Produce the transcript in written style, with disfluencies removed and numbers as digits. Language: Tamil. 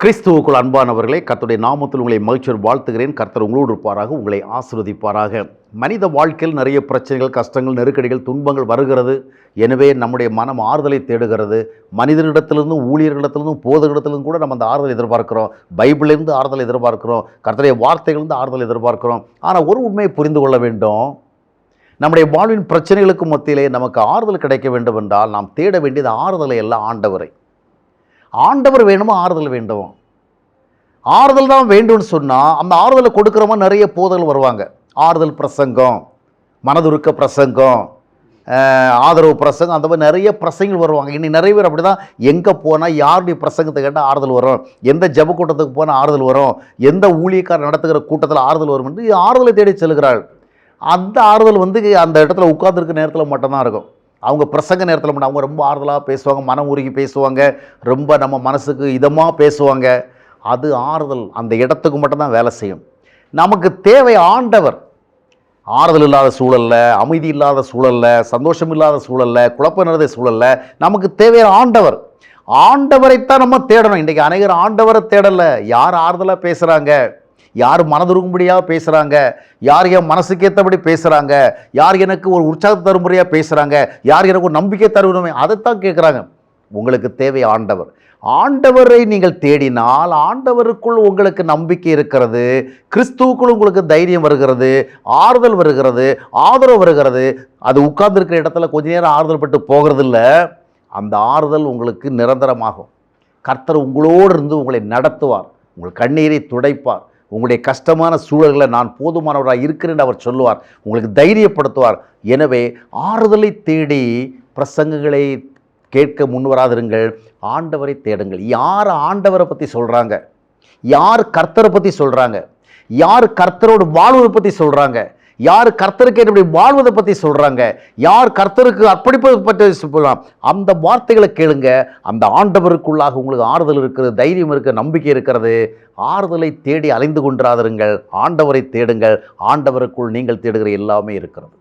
கிறிஸ்துவுக்குள் அன்பானவர்களே, கர்த்தருடைய நாமத்தில் உங்களை மகிழ்ச்சியோடு வாழ்த்துகிறேன். கர்த்தர் உங்களோடு இருப்பாராக, உங்களை ஆசீர்வதிப்பாராக. மனித வாழ்க்கையில் நிறைய பிரச்சனைகள், கஷ்டங்கள், நெருக்கடிகள், துன்பங்கள் வருகிறது. எனவே நம்முடைய மனம் ஆறுதலை தேடுகிறது. மனிதனிடத்திலிருந்தும், ஊழியர்களிடத்திலிருந்தும், போதகரிடத்திலிருந்தும் கூட நம்ம அந்த ஆறுதல் எதிர்பார்க்கிறோம். பைபிளிலிருந்து ஆறுதல் எதிர்பார்க்கிறோம். கர்த்தருடைய வார்த்தைகளிலிருந்து ஆறுதல் எதிர்பார்க்கிறோம். ஆனால் ஒரு உண்மையை புரிந்து கொள்ள வேண்டும். நம்முடைய வாழ்வின் பிரச்சனைகளுக்கு மத்தியிலே நமக்கு ஆறுதல் கிடைக்க வேண்டும் என்றால் நாம் தேட வேண்டியது ஆறுதலை அல்ல, ஆண்டவரை. ஆண்டவர் வேணுமா, ஆறுதல் வேண்டும்? ஆறுதல் தான் வேண்டும்னு சொன்னால் அந்த ஆறுதலை கொடுக்குறவங்க நிறைய போதல் வருவாங்க. ஆறுதல் பிரசங்கம், மனதுருக்க பிரசங்கம், ஆதரவு பிரசங்கம், அந்த மாதிரி நிறைய பிரசங்கள் வருவாங்க. இன்னைக்கு நிறைய பேர் அப்படி தான். எங்கே போனால் யாருடைய பிரசங்கத்தை கேட்டால் ஆறுதல் வரும், எந்த ஜப கூட்டத்துக்கு போனால் ஆறுதல் வரும், எந்த ஊழியக்காரர் நடத்துகிற கூட்டத்தில் ஆறுதல் வரும் என்று ஆறுதலை தேடி செல்கிறாள். அந்த ஆறுதல் அந்த இடத்துல உட்கார்ந்துருக்க நேரத்தில் மட்டும்தான் இருக்கும். அவங்க பிரசங்க நேரத்தில் மட்டும் அவங்க ரொம்ப ஆறுதலாக பேசுவாங்க, மனம் உருகி பேசுவாங்க, ரொம்ப நம்ம மனசுக்கு இதமாக பேசுவாங்க. அது ஆறுதல் அந்த இடத்துக்கு மட்டும்தான் வேலை செய்யும். நமக்கு தேவை ஆண்டவர். ஆறுதல் இல்லாத சூழல்ல, அமைதி இல்லாத சூழல்ல, சந்தோஷம் இல்லாத சூழல்ல, குழப்பம் நிறைந்த சூழல்ல நமக்கு தேவையான ஆண்டவர். ஆண்டவரைத்தான் நம்ம தேடணும். இன்றைக்கி அநேகர் ஆண்டவரை தேடலை. யார் ஆறுதலாக பேசுகிறாங்க, யார் மனதுருகும்படியாக பேசுகிறாங்க, யார் என் மனசுக்கு ஏற்றபடி பேசுகிறாங்க, யார் எனக்கு ஒரு உற்சாகத்தை தரும்படியாக பேசுகிறாங்க, யார் எனக்கு ஒரு நம்பிக்கை தருவணுமே, அதைத்தான் கேட்குறாங்க. உங்களுக்கு தேவை ஆண்டவர். ஆண்டவரை நீங்கள் தேடினால் ஆண்டவருக்குள் உங்களுக்கு நம்பிக்கை இருக்கிறது, கிறிஸ்துவுக்குள் உங்களுக்கு தைரியம் வருகிறது, ஆறுதல் வருகிறது, ஆதரவு வருகிறது. அது உட்கார்ந்துருக்கிற இடத்துல கொஞ்ச நேரம் ஆறுதல் பட்டு போகிறது இல்லை. அந்த ஆறுதல் உங்களுக்கு நிரந்தரமாகும். கர்த்தர் உங்களோடு இருந்து உங்களை நடத்துவார், உங்கள் கண்ணீரை துடைப்பார், உங்களுடைய கஷ்டமான சூழல்களை நான் போதுமானவராக இருக்கிறேன் அவர் சொல்லுவார், உங்களுக்கு தைரியப்படுத்துவார். எனவே ஆறுதலை தேடி பிரசங்கங்களை கேட்க முன்வராதிருங்கள், ஆண்டவரை தேடுங்கள். யார் ஆண்டவரை பற்றி சொல்கிறாங்க, யார் கர்த்தரை பற்றி சொல்கிறாங்க, யார் கர்த்தரோடு வாழ்வதை பற்றி சொல்கிறாங்க, யார் கர்த்தருக்கு எப்படி வாழ்வதை பற்றி சொல்கிறாங்க, யார் கர்த்தருக்கு அர்ப்பணிப்பதை பற்றி சொல்லலாம், அந்த வார்த்தைகளை கேளுங்க. அந்த ஆண்டவருக்குள்ளாக உங்களுக்கு ஆறுதல் இருக்கிறது, தைரியம் இருக்கிறது, நம்பிக்கை இருக்கிறது. ஆறுதலை தேடி அலைந்து கொண்டிராதிருங்கள், ஆண்டவரை தேடுங்கள். ஆண்டவருக்குள் நீங்கள் தேடுகிற எல்லாமே இருக்கிறது.